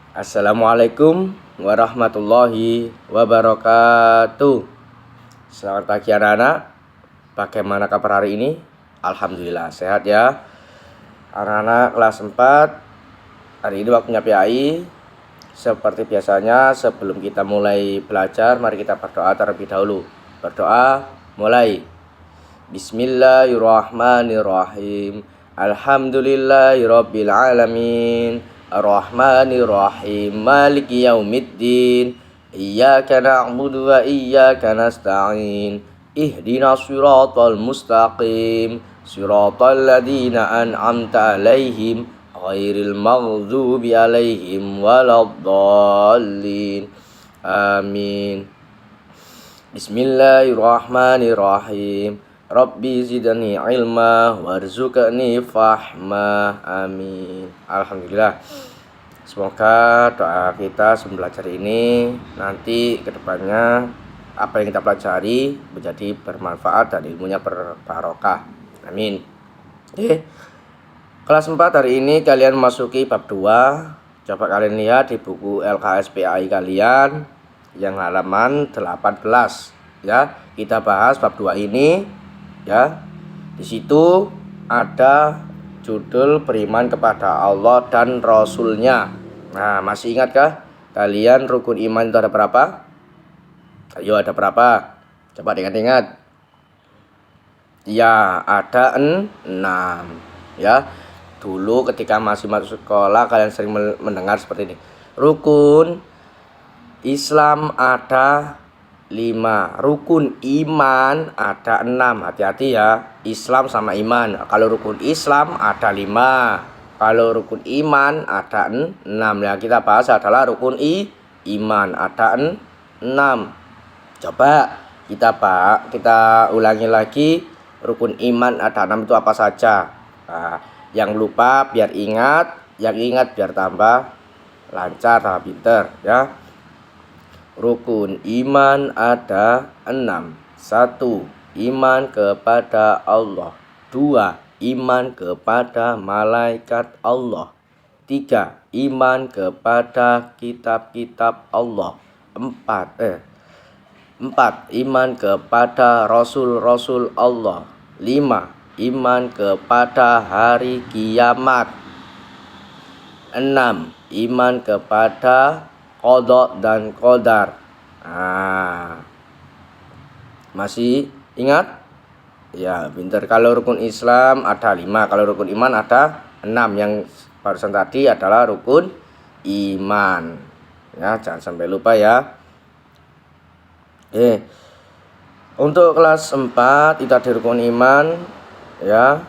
Assalamualaikum warahmatullahi wabarakatuh. Selamat pagi anak-anak. Bagaimana kabar hari ini? Alhamdulillah sehat ya. Anak-anak kelas 4, hari ini waktunya PAI. Seperti biasanya sebelum kita mulai belajar, mari kita berdoa terlebih dahulu. Berdoa, mulai. Bismillahirrahmanirrahim. Alhamdulillahirabbil alamin. Ar-Rahmanir-Rahim. Maliki yaumiddin. Iyyaka na'budu wa iyyaka nasta'in. Ihdinas siratal mustaqim. Siratal ladzina an'amta 'alaihim ghairil maghdubi 'alaihim waladdallin. Amin. Bismillahirrahmanirrahim. Rabbi zidni ilma warzuqni fahma. Amin. Alhamdulillah. Semoga doa kita sebelum belajar ini nanti kedepannya apa yang kita pelajari menjadi bermanfaat dan ilmunya berbarokah. Amin. Oke. Kelas 4 hari ini kalian masuki bab 2. Coba kalian lihat di buku LKS PAI kalian yang halaman 18 ya. Kita bahas bab 2 ini ya. Di situ ada judul beriman kepada Allah dan Rasulnya. Nah, masih ingatkah kalian rukun iman itu ada berapa? Ayo, ada berapa? Coba ingat-ingat. Ya, ada 6 ya. Dulu ketika masih masuk sekolah kalian sering mendengar seperti ini. Rukun Islam ada 5, rukun iman ada 6. Hati-hati ya, Islam sama iman. Kalau rukun Islam ada 5, kalau rukun iman ada 6. Yang kita bahas adalah rukun iman ada 6. Coba kita ulangi lagi. Rukun iman ada 6 itu apa saja? Nah, yang lupa biar ingat, yang ingat biar tambah lancar, tambah pinter ya. Rukun iman ada 6. 1. Iman kepada Allah. 2. Iman kepada malaikat Allah. 3. Iman kepada kitab-kitab Allah. 4. Iman kepada rasul-rasul Allah. 5. Iman kepada hari kiamat. 6. Iman kepada qada dan qadar. Masih ingat? Ya, pintar. Kalau rukun Islam ada 5, kalau rukun iman ada 6. Yang barusan tadi adalah rukun iman. Ya, jangan sampai lupa ya. Untuk kelas 4 itu ada rukun iman ya.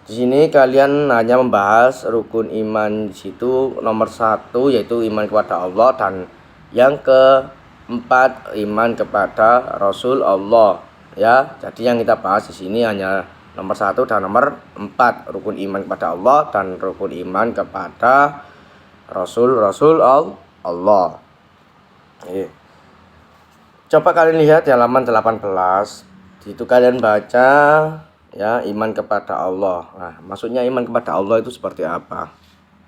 Di sini kalian hanya membahas rukun iman. Di situ nomor 1 yaitu iman kepada Allah, dan yang keempat iman kepada Rasul Allah ya. Jadi yang kita bahas di sini hanya nomor 1 dan nomor 4, rukun iman kepada Allah dan rukun iman kepada Rasul Allah. Coba kalian lihat di halaman 18. Di situ kalian baca ya, iman kepada Allah. Nah, maksudnya iman kepada Allah itu seperti apa?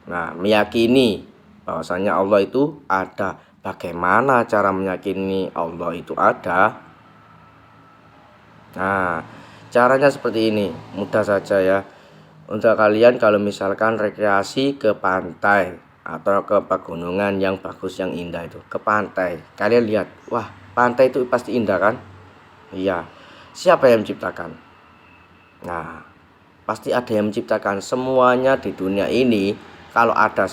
Nah, meyakini bahwasanya Allah itu ada. Bagaimana cara meyakini Allah itu ada? Nah, caranya seperti ini, mudah saja ya. Untuk kalian kalau misalkan rekreasi ke pantai atau ke pegunungan yang bagus, yang indah itu, ke pantai, kalian lihat, wah, pantai itu pasti indah kan? Iya. Siapa yang menciptakan? Nah, pasti ada yang menciptakan. Semuanya di dunia ini kalau ada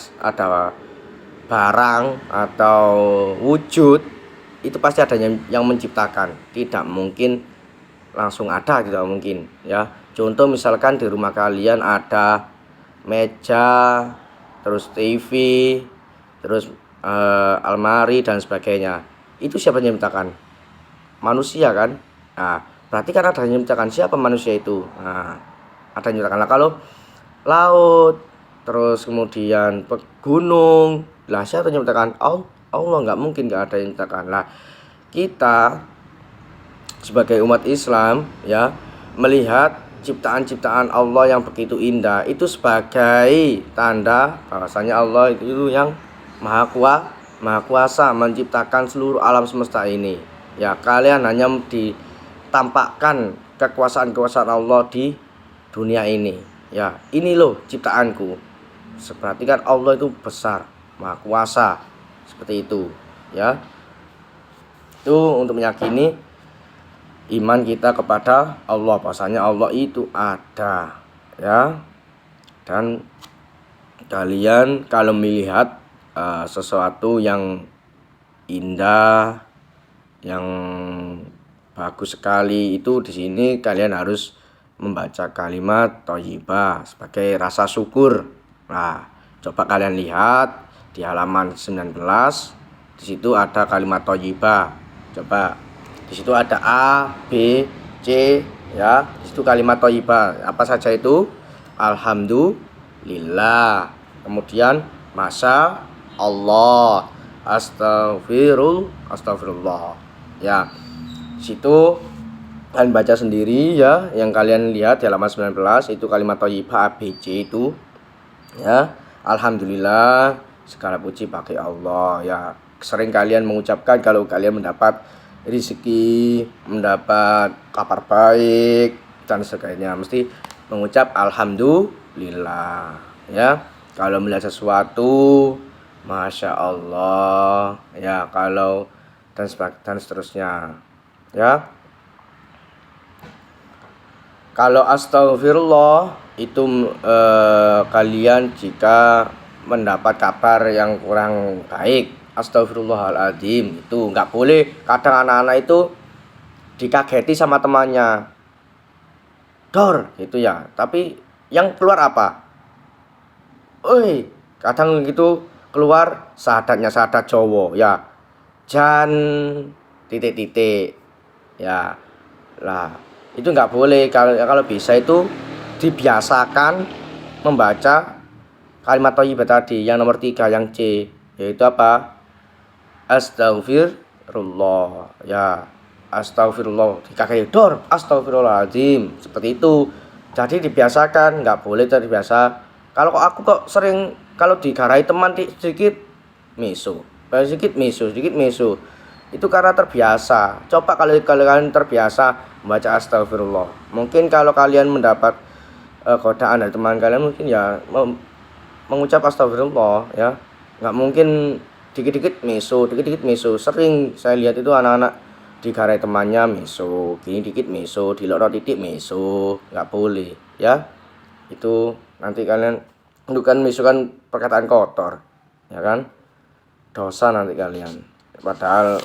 barang atau wujud itu pasti ada yang menciptakan. Tidak mungkin langsung ada, tidak mungkin ya. Contoh misalkan di rumah kalian ada meja, terus TV, terus almari dan sebagainya. Itu siapa yang menciptakan? Manusia kan? Nah, berarti kan ada yang menciptakan. Siapa manusia itu? Nah, ada yang menciptakan. Nah, kalau laut, terus kemudian gunung, lah siapa yang menciptakan? Allah, nggak mungkin nggak ada yang menciptakan. Nah, kita sebagai umat Islam ya, melihat ciptaan-ciptaan Allah yang begitu indah itu sebagai tanda bahwasanya Allah itu yang Maha kuasa menciptakan seluruh alam semesta ini. Ya, kalian hanya ditampakkan kekuasaan Allah di dunia ini. Ya, ini loh ciptaanku. Berarti kan Allah itu besar, Maha kuasa. Seperti itu, ya. Itu untuk meyakini iman kita kepada Allah, bahwasanya Allah itu ada, ya. Dan kalian kalau melihat sesuatu yang indah, yang bagus sekali, itu di sini kalian harus membaca kalimat thayyibah sebagai rasa syukur. Nah, coba kalian lihat di halaman 19, di situ ada kalimat thayyibah. Coba di situ ada A, B, C, ya. Di situ kalimat thayyibah. Apa saja itu? Alhamdulillah. Kemudian masya Allah, astagfirullah. Ya. Di situ kalian baca sendiri ya, yang kalian lihat di halaman 19 itu kalimat thayyibah ABC itu, ya. Alhamdulillah, segala puji bagi Allah, ya. Sering kalian mengucapkan kalau kalian mendapat rezeki, mendapat kabar baik dan sebagainya, mesti mengucap alhamdulillah, ya. Kalau melihat sesuatu, masya Allah, ya. Kalau dan seterusnya, ya. Kalau astagfirullah itu kalian jika mendapat kabar yang kurang baik, astagfirullahaladzim, itu nggak boleh. Kadang anak-anak itu dikageti sama temannya, dor gitu ya, tapi yang keluar apa? Oi, kadang gitu keluar sahadatnya, sahadat Jawa, ya, jan titik-titik, ya. Lah, itu nggak boleh. Kalau bisa itu dibiasakan membaca kalimat thayyibah tadi, yang nomor 3, yang C, yaitu apa? Astagfirullah, ya. Astagfirullah, dikageti dor, astagfirullahaladzim, seperti itu. Jadi dibiasakan, nggak boleh terbiasa. Kalau aku kok sering kalau digarai teman sedikit miso, sedikit miso, itu karena terbiasa. Coba kalau kalian terbiasa membaca astagfirullah, mungkin kalau kalian mendapat godaan dari teman kalian, mungkin ya mengucap astagfirullah, ya. Nggak mungkin dikit-dikit miso. Sering saya lihat itu anak-anak digarai temannya miso, gini dikit miso, dilorot titik miso, nggak boleh, ya. Itu nanti kalian itu kan miso kan perkataan kotor, ya kan, dosa nanti kalian. Padahal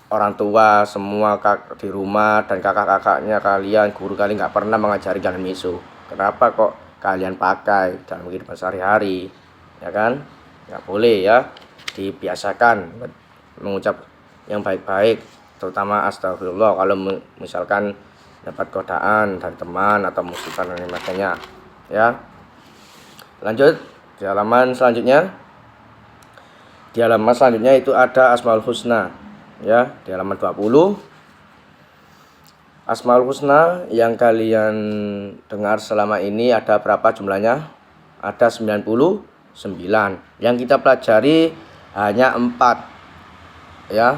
orang tua semua di rumah dan kakak-kakaknya kalian, guru kalian nggak pernah mengajari kalian miso. Kenapa kok kalian pakai dalam kehidupan sehari-hari, ya kan? Nggak boleh, ya. Dibiasakan mengucap yang baik-baik, terutama astagfirullah kalau misalkan dapat godaan dari teman atau musibah dan sebagainya, ya. Lanjut di halaman selanjutnya. Di halaman selanjutnya itu ada Asmaul Husna, ya. Di halaman 20, Asmaul Husna yang kalian dengar selama ini ada berapa jumlahnya? Ada 99. Yang kita pelajari hanya 4, ya.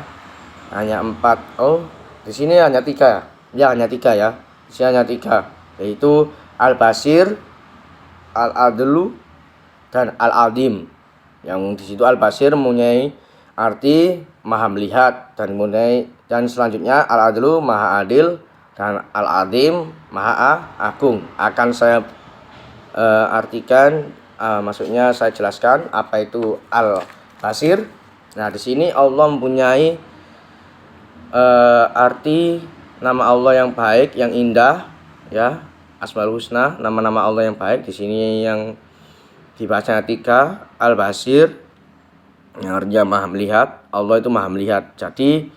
Hanya 4. Oh, di sini hanya 3. Ya, hanya 3, ya. Di sini hanya 3, yaitu Al-Basir, Al-Adlu, dan Al-Adim. Yang di situ Al-Basir mempunyai arti maha melihat, dan selanjutnya Al-Adlu maha adil, dan Al-Adim maha agung. Akan saya artikan, maksudnya saya jelaskan apa itu Al-Basir. Nah, di sini Allah mempunyai arti nama Allah yang baik, yang indah, ya. Asmaul Husna, nama-nama Allah yang baik. Di sini yang dibaca 3, Al-Basir, yang artinya maha melihat. Allah itu maha melihat. Jadi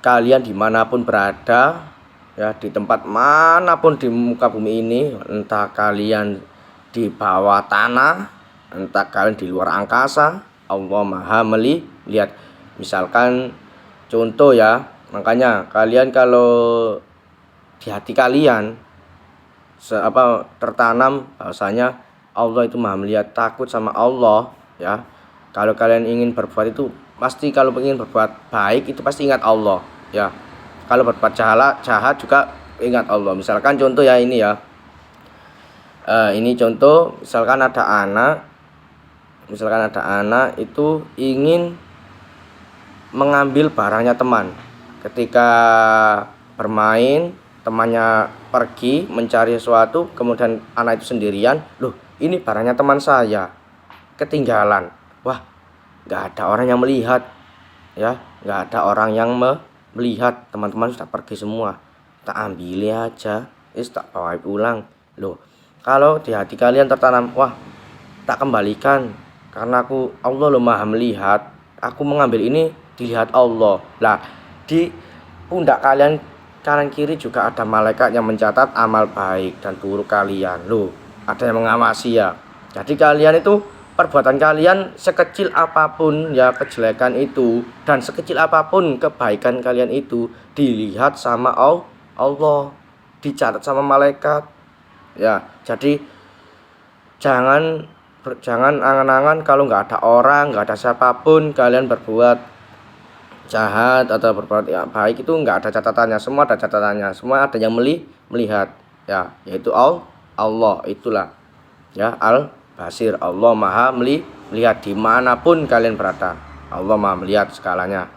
kalian dimanapun berada, ya, di tempat manapun di muka bumi ini, entah kalian di bawah tanah, entah kalian di luar angkasa, Allah maha melihat. Misalkan contoh, ya, makanya kalian kalau di hati kalian tertanam bahwasanya Allah itu maha melihat, takut sama Allah, ya. Kalau kalian ingin berbuat itu pasti, kalau ingin berbuat baik itu pasti ingat Allah ya. Kalau berbuat jahat juga ingat Allah. Misalkan contoh ya, ini ya, ini contoh, misalkan ada anak itu ingin mengambil barangnya teman. Ketika bermain, temannya pergi mencari sesuatu, kemudian anak itu sendirian, loh ini barangnya teman saya, ketinggalan. Wah, nggak ada orang yang melihat ya, nggak ada orang yang melihat, teman-teman sudah pergi semua, tak ambil aja, tak bawa pulang. Loh, kalau di hati kalian tertanam, wah tak kembalikan, karena Allah lo maha melihat, aku mengambil ini dilihat Allah. Lah, di pundak kalian kanan kiri juga ada malaikat yang mencatat amal baik dan buruk kalian. Loh, ada yang mengawasi ya. Jadi kalian itu, perbuatan kalian sekecil apapun ya kejelekan itu, dan sekecil apapun kebaikan kalian itu, dilihat sama Allah, dicatat sama malaikat ya. Jadi jangan angan-angan kalau nggak ada orang, nggak ada siapapun, kalian berbuat jahat atau berbuat baik itu nggak ada catatannya. Semua ada catatannya, semua ada yang melihat ya, yaitu Allah. Itulah ya Al-Basir, Allah maha melihat dimanapun kalian berada, Allah maha melihat segalanya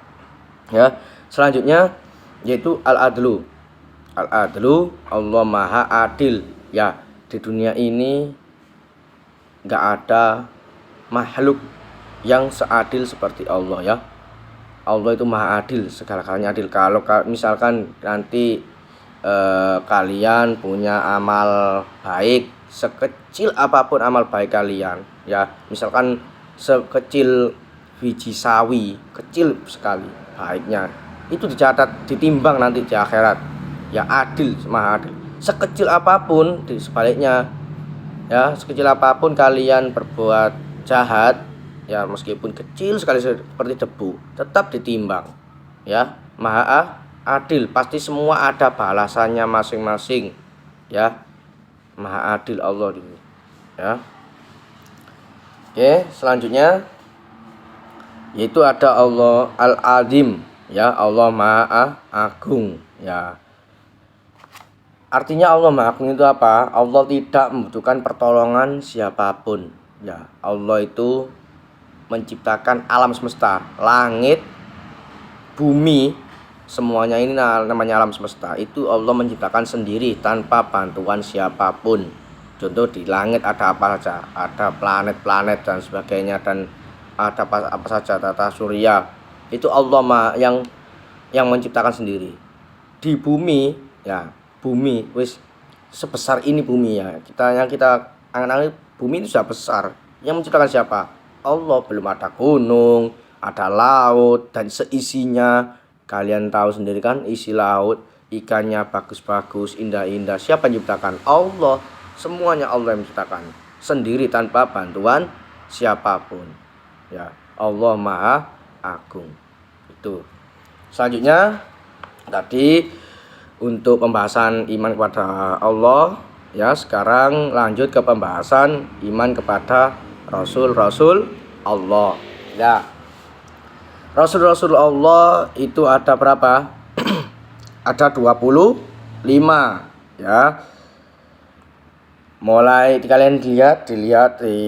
ya. Selanjutnya yaitu Al-Adlu, Allah maha adil ya. Di dunia ini nggak ada makhluk yang seadil seperti Allah ya. Allah itu maha adil, segala-galanya adil. Kalau misalkan nanti kalian punya amal baik, sekecil apapun amal baik kalian ya, misalkan sekecil biji sawi, kecil sekali baiknya, itu dicatat, ditimbang nanti di akhirat ya. Adil, maha adil. Sekecil apapun, di sebaliknya ya, sekecil apapun kalian berbuat jahat ya, meskipun kecil sekali seperti debu, tetap ditimbang ya. Maha adil, pasti semua ada balasannya masing-masing ya. Maha adil Allah ya. Oke, selanjutnya yaitu ada Allah Al-Azim ya, Allah maha agung ya. Artinya Allah maha agung itu apa? Allah tidak membutuhkan pertolongan siapapun ya. Allah itu menciptakan alam semesta, langit, bumi, semuanya ini namanya alam semesta. Itu Allah menciptakan sendiri tanpa bantuan siapapun. Contoh, di langit ada apa saja, ada planet-planet dan sebagainya, dan ada apa saja, tata surya, itu Allah yang menciptakan sendiri. Di bumi ya, bumi wis sebesar ini bumi ya, kita angan-angan bumi itu sudah besar. Yang menciptakan siapa? Allah. Belum ada gunung, ada laut dan seisinya. Kalian tahu sendiri kan isi laut, ikannya bagus-bagus, indah-indah. Siapa yang menciptakan? Allah. Semuanya Allah yang menciptakan sendiri tanpa bantuan siapapun ya. Allah maha agung. Itu. Selanjutnya tadi untuk pembahasan iman kepada Allah ya. Sekarang lanjut ke pembahasan iman kepada Rasul-Rasul Allah ya. Rasul-Rasul Allah itu ada berapa? Ada 25 ya. Mulai kalian dilihat di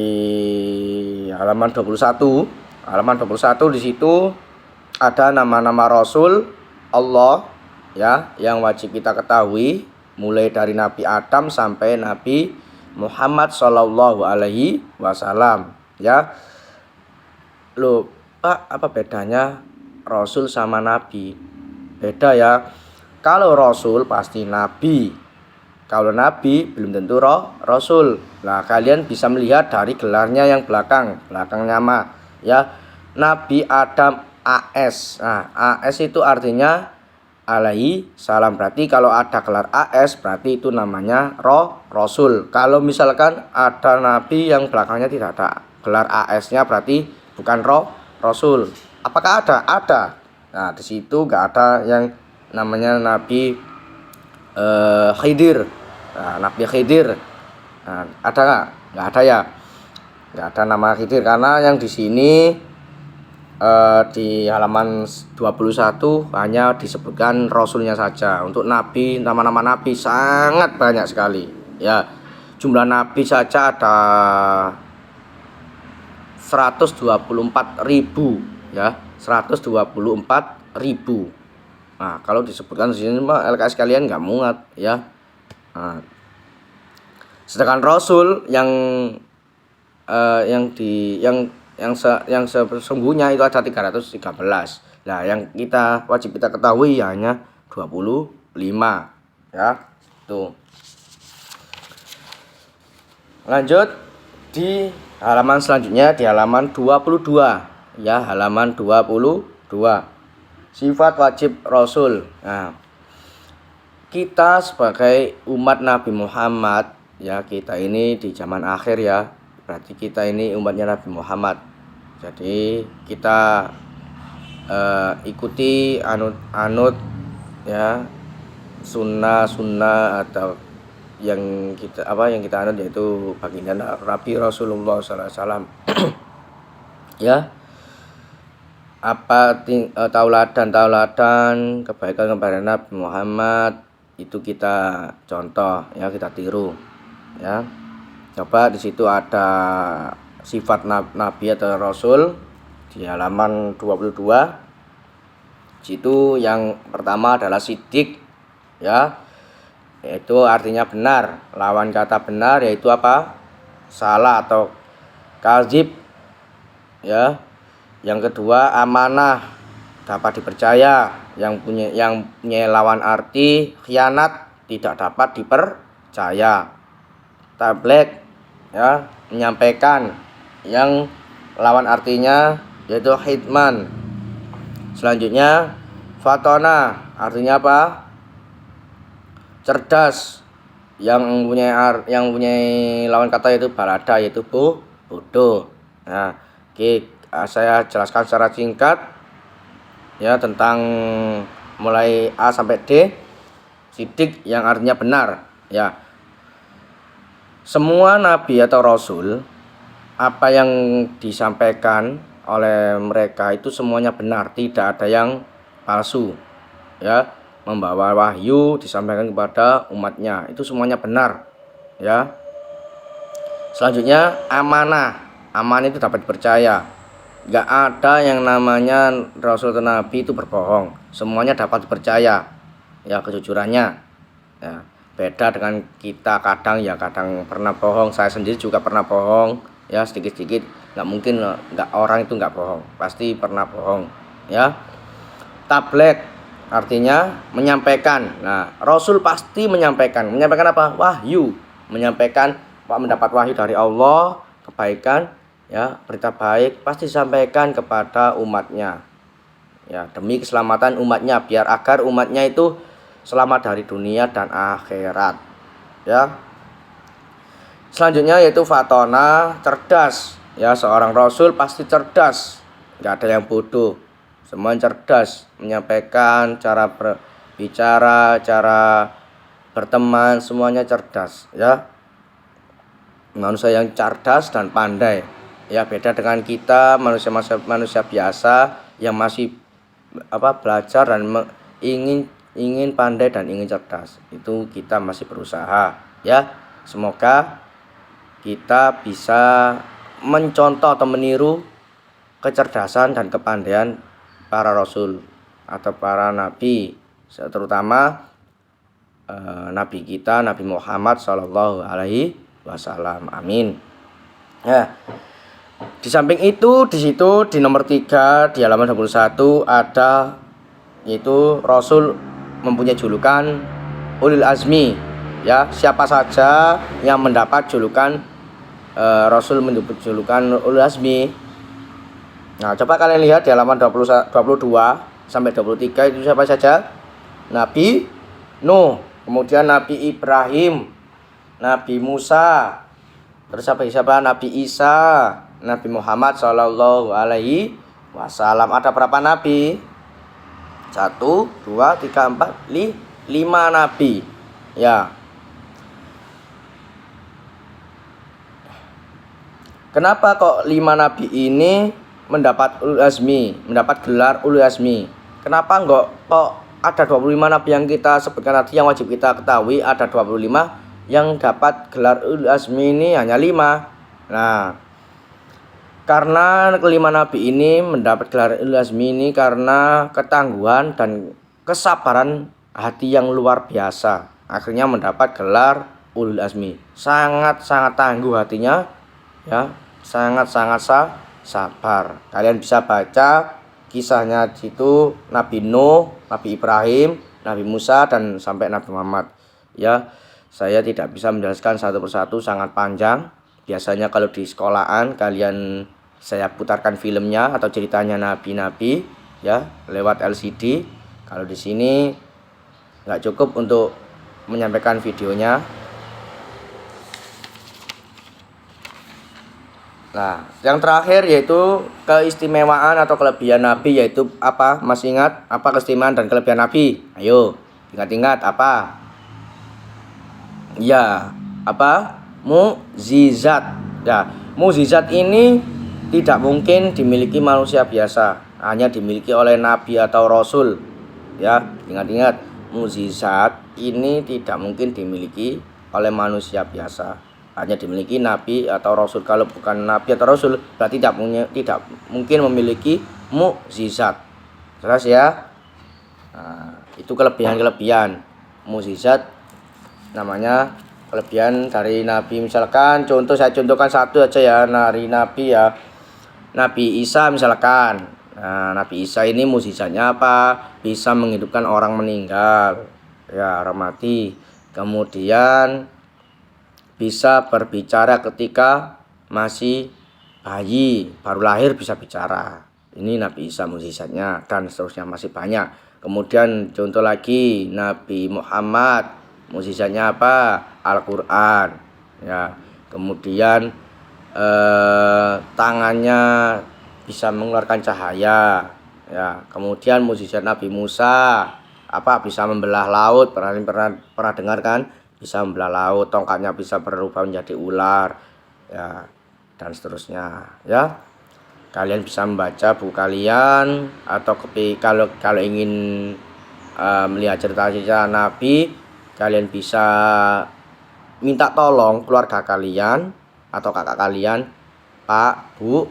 halaman 21. Halaman 21 di situ ada nama-nama Rasul Allah ya, yang wajib kita ketahui, mulai dari Nabi Adam sampai Nabi Muhammad Shallallahu Alaihi Wasallam ya. Loh Pak, apa bedanya Rasul sama Nabi? Beda ya. Kalau Rasul pasti Nabi, kalau Nabi belum tentu Rasul. Nah, kalian bisa melihat dari gelarnya yang belakang nama ya. Nabi Adam AS. Nah, AS itu artinya alaihi salam. Berarti kalau ada gelar AS berarti itu namanya Rasul. Kalau misalkan ada Nabi yang belakangnya tidak ada gelar AS-nya berarti bukan Rasul. Apakah ada? Ada. Nah, di situ nggak ada yang namanya Nabi Khidir. Nah, Nabi Khidir. Nah, ada nggak? Nggak ada ya. nggak ada nama Khidir, karena yang di sini di halaman 21 hanya disebutkan rasulnya saja. Untuk nabi, nama-nama nabi sangat banyak sekali ya. Jumlah nabi saja ada 124.000 ya, 124.000. Nah, kalau disebutkan di sini mah LKS kalian nggak muat ya. Nah, sedangkan rasul yang sesungguhnya itu ada 313. Nah, yang wajib kita ketahui hanya 25 ya. Tuh. Lanjut di halaman selanjutnya, di halaman 22 ya, halaman 22. Sifat wajib rasul. Nah, kita sebagai umat Nabi Muhammad ya, kita ini di zaman akhir ya, berarti kita ini umatnya Nabi Muhammad. Jadi kita ikuti anut ya, sunnah atau yang kita anut, yaitu baginda Nabi Rasulullah SAW. Ya, tauladan kebaikan kepada Nabi Muhammad itu kita contoh ya, kita tiru ya. Coba di situ ada sifat nabi atau rasul di halaman 22. Situ yang pertama adalah sidik ya, yaitu artinya benar. Lawan kata benar yaitu apa? Salah atau kadzib ya. Yang kedua amanah, dapat dipercaya. Yang punya lawan arti khianat, tidak dapat dipercaya. Tabligh ya, menyampaikan. Yang lawan artinya yaitu khidman. Selanjutnya fatona, artinya apa? Cerdas. Yang punya lawan kata yaitu balada, yaitu bodoh. Nah, saya jelaskan secara singkat ya tentang mulai A sampai D. Sidik yang artinya benar ya. Semua nabi atau rasul, apa yang disampaikan oleh mereka itu semuanya benar, tidak ada yang palsu ya. Membawa wahyu disampaikan kepada umatnya, itu semuanya benar ya. Selanjutnya amanah. Amanah itu dapat dipercaya. Gak ada yang namanya rasul atau nabi itu berbohong, semuanya dapat dipercaya ya, kejujurannya ya. Beda dengan kita, kadang pernah bohong. Saya sendiri juga pernah bohong ya, sedikit-sedikit. Nggak mungkin orang itu nggak bohong, pasti pernah bohong ya. Tabligh artinya menyampaikan. Nah, rasul pasti menyampaikan apa? Wahyu. Menyampaikan mendapat wahyu dari Allah, kebaikan ya, berita baik pasti disampaikan kepada umatnya ya, demi keselamatan umatnya, biar agar umatnya itu selamat dari dunia dan akhirat ya. Selanjutnya yaitu fatona, cerdas ya. Seorang rasul pasti cerdas, nggak ada yang bodoh, semua cerdas. Menyampaikan, cara berbicara, cara berteman, semuanya cerdas ya. Manusia yang cerdas dan pandai ya, beda dengan kita manusia biasa yang masih belajar dan ingin pandai dan ingin cerdas. Itu kita masih berusaha ya. Semoga kita bisa mencontoh atau meniru kecerdasan dan kepandaian para rasul atau para nabi, terutama nabi kita Nabi Muhammad Shallallahu Alaihi Wasallam. Amin ya. Di samping itu, di situ di nomor 3 di halaman 21 ada, yaitu rasul mempunyai julukan ulil azmi ya. Siapa saja yang mendapat julukan rasul mendapat julukan ulil azmi. Nah, coba kalian lihat di halaman 22 sampai 23 itu siapa saja? Nabi Nuh, kemudian Nabi Ibrahim, Nabi Musa, terus siapa? Nabi Isa, Nabi Muhammad Shallallahu Alaihi Wasallam. Ada berapa nabi? 1, 2, 3, 4, 5 nabi ya. Kenapa kok 5 nabi ini mendapat ulul azmi, mendapat gelar ulul azmi? Kenapa enggak kok ada 25 nabi yang kita sebutkan tadi yang wajib kita ketahui, ada 25 yang dapat gelar ulul azmi ini hanya 5. Nah, karena kelima nabi ini mendapat gelar ulul azmi ini karena ketangguhan dan kesabaran hati yang luar biasa, akhirnya mendapat gelar ulul azmi. Sangat-sangat tangguh hatinya, ya, sangat-sangat sabar. Kalian bisa baca kisahnya itu Nabi Nuh, Nabi Ibrahim, Nabi Musa, dan sampai Nabi Muhammad. Ya, saya tidak bisa menjelaskan satu persatu, sangat panjang. Biasanya kalau di sekolahan kalian saya putarkan filmnya atau ceritanya nabi-nabi, ya, lewat LCD. Kalau di sini nggak cukup untuk menyampaikan videonya. Nah, yang terakhir yaitu keistimewaan atau kelebihan Nabi, yaitu apa? Masih ingat apa keistimewaan dan kelebihan Nabi? Ayo, ingat-ingat apa? Ya, apa? Mukjizat. Ya, mukjizat ini tidak mungkin dimiliki manusia biasa, hanya dimiliki oleh Nabi atau Rasul. Ya, ingat-ingat, mukjizat ini tidak mungkin dimiliki oleh manusia biasa, hanya dimiliki Nabi atau Rasul. Kalau bukan Nabi atau Rasul, berarti tidak mungkin memiliki mukjizat. Jelas ya? Nah, itu kelebihan mukjizat, namanya kelebihan dari Nabi. Misalkan saya contohkan satu aja ya, dari Nabi ya. Nabi Isa misalkan. Nah, Nabi Isa ini mukjizatnya apa? Bisa menghidupkan orang meninggal, ya, orang mati. Kemudian bisa berbicara ketika masih bayi, baru lahir bisa bicara. Ini Nabi Isa mukjizatnya, dan seterusnya masih banyak. Kemudian contoh lagi Nabi Muhammad, mukjizatnya apa? Al-Qur'an, ya. Kemudian tangannya bisa mengeluarkan cahaya, ya. Kemudian mukjizat Nabi Musa apa? Bisa membelah laut. Pernah dengar kan? Bisa membelah laut, tongkatnya bisa berubah menjadi ular, ya, dan seterusnya, ya. Kalian bisa membaca buku kalian, atau kalau ingin melihat cerita-cerita Nabi, kalian bisa minta tolong keluarga kalian atau kakak kalian, Pak, Bu,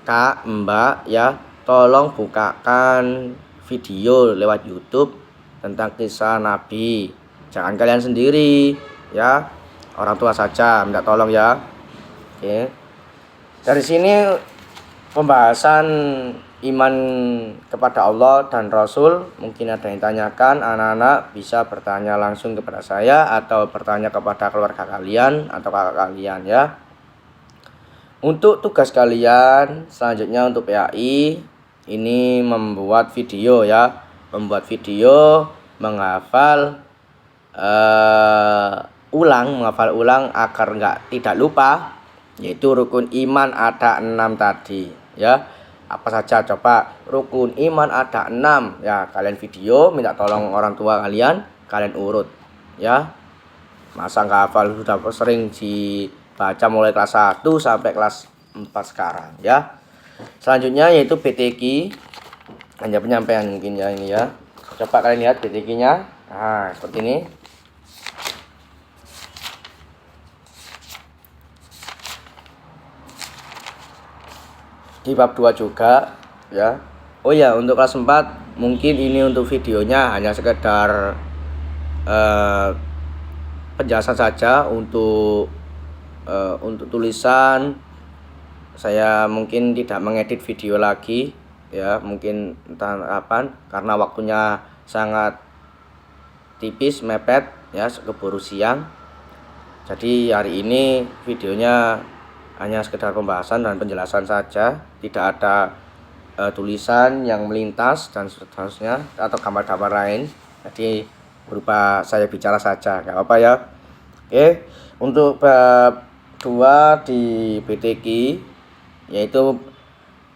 Kak, Mbak, ya, tolong bukakan video lewat YouTube tentang kisah Nabi. Jangan kalian sendiri, ya, orang tua saja minta tolong ya. Oke. Dari sini pembahasan iman kepada Allah dan Rasul. Mungkin ada yang tanyakan, anak-anak bisa bertanya langsung kepada saya atau bertanya kepada keluarga kalian atau kakak kalian, ya. Untuk tugas kalian selanjutnya untuk PAI ini membuat video, ya, membuat video menghafal ulang agar tidak lupa, yaitu rukun iman ada 6 tadi, ya. Apa saja coba? Rukun iman ada 6, ya. Kalian video, minta tolong orang tua kalian urut, ya. Masa nggak hafal, sudah sering dibaca mulai kelas 1 sampai kelas 4 sekarang, ya. Selanjutnya yaitu BTQ, hanya penyampaian mungkin ya ini, ya. Coba kalian lihat BTQ-nya. Nah, seperti ini. Di bab 2 juga, ya. Oh ya, untuk kelas 4 mungkin ini untuk videonya hanya sekedar penjelasan saja. Untuk tulisan saya mungkin tidak mengedit video lagi, ya, mungkin entah kapan karena waktunya sangat tipis, mepet, ya, keburu siang. Jadi hari ini videonya hanya sekedar pembahasan dan penjelasan saja, tidak ada tulisan yang melintas dan seterusnya atau gambar-gambar lain. Jadi berupa saya bicara saja, nggak apa-apa ya. Oke, untuk bab 2 di BTQ yaitu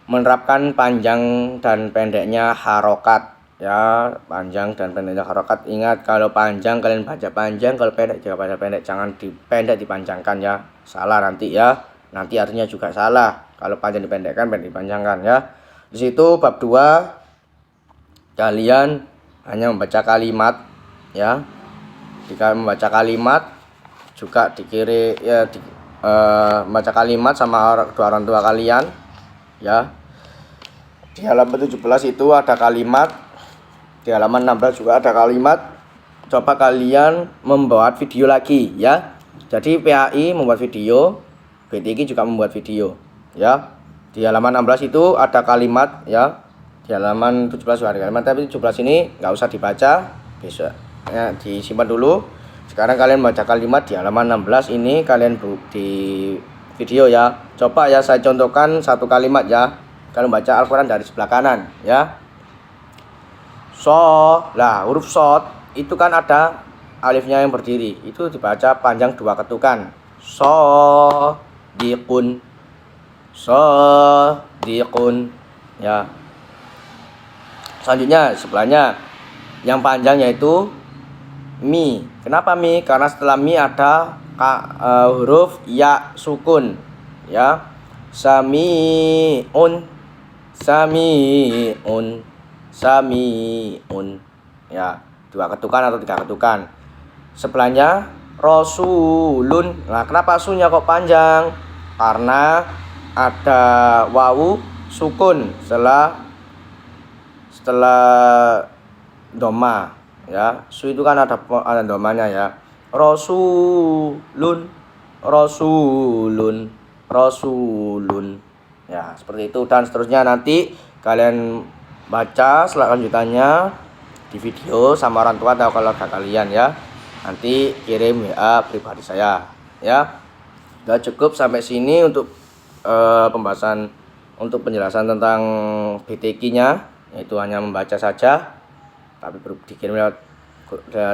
menerapkan panjang dan pendeknya harokat, ya, panjang dan pendeknya harokat. Ingat, kalau panjang kalian baca panjang, kalau pendek juga baca pendek, jangan dipendek dipanjangkan, ya, salah nanti, ya. nanti artinya juga salah. Kalau panjang dipendekkan, pendek dipanjangkan ya. Di situ bab 2 kalian hanya membaca kalimat ya. Jika membaca kalimat juga dikiri ya membaca kalimat sama dua orang tua kalian ya. Di halaman 17 itu ada kalimat, di halaman 16 juga ada kalimat. Coba kalian membuat video lagi ya. Jadi PAI membuat video, BTQ juga membuat video ya. Di halaman 16 itu ada kalimat ya. Di halaman 17 juga ada kalimat, tapi 17 ini nggak usah dibaca, besok ya, disimpan dulu. Sekarang kalian baca kalimat di halaman 16 ini, kalian di video ya. Coba ya saya contohkan satu kalimat ya. Kalian baca Al-Quran dari sebelah kanan ya. Lah huruf sod itu kan ada alifnya yang berdiri, itu dibaca panjang 2 ketukan. Sodiqun ya. Selanjutnya sebelahnya yang panjang yaitu mi. Kenapa mi? Karena setelah mi ada huruf ya sukun ya. Samiun ya, 2 ketukan atau 3 ketukan. Sebelahnya rasulun. Nah, kenapa sunya kok panjang? Karena ada wawu sukun setelah doma ya. Su itu kan ada domanya ya. Rasulun ya, seperti itu dan seterusnya. Nanti kalian baca selanjutnya di video sama orang tua atau keluarga kalian ya. Nanti kirim WA pribadi saya ya. Udah cukup sampai sini untuk pembahasan, untuk penjelasan tentang BTQ-nya, yaitu hanya membaca saja tapi dikirim lewat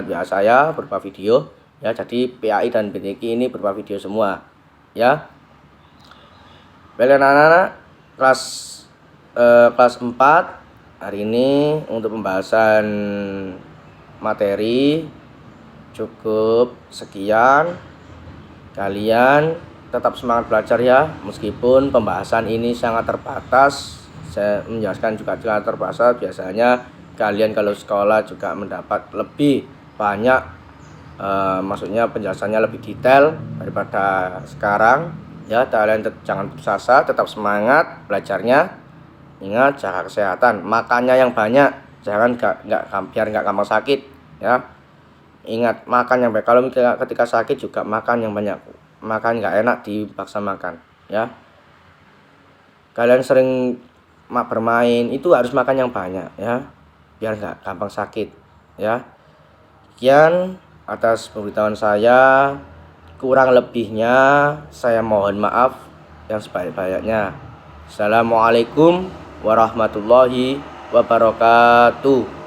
WA saya berupa video ya. Jadi PAI dan BTQ ini berupa video semua ya. Baik anak-anak kelas 4 hari ini untuk pembahasan materi cukup sekian. Kalian tetap semangat belajar ya, meskipun pembahasan ini sangat terbatas. Saya menjelaskan juga sangat terbatas. Biasanya kalian kalau sekolah juga mendapat lebih banyak, maksudnya penjelasannya lebih detail daripada sekarang ya. Kalian jangan putus asa, tetap semangat belajarnya. Ingat, jaga kesehatan, makannya yang banyak, jangan biar nggak gampang sakit ya. Ingat, makan yang baik. Kalau ketika sakit juga makan yang banyak, makan nggak enak dipaksa makan ya. Kalian sering bermain itu harus makan yang banyak ya, biar nggak gampang sakit ya. Sekian atas pemberitahuan saya, kurang lebihnya saya mohon maaf yang sebanyak-banyaknya. Assalamualaikum warahmatullahi wabarakatuh.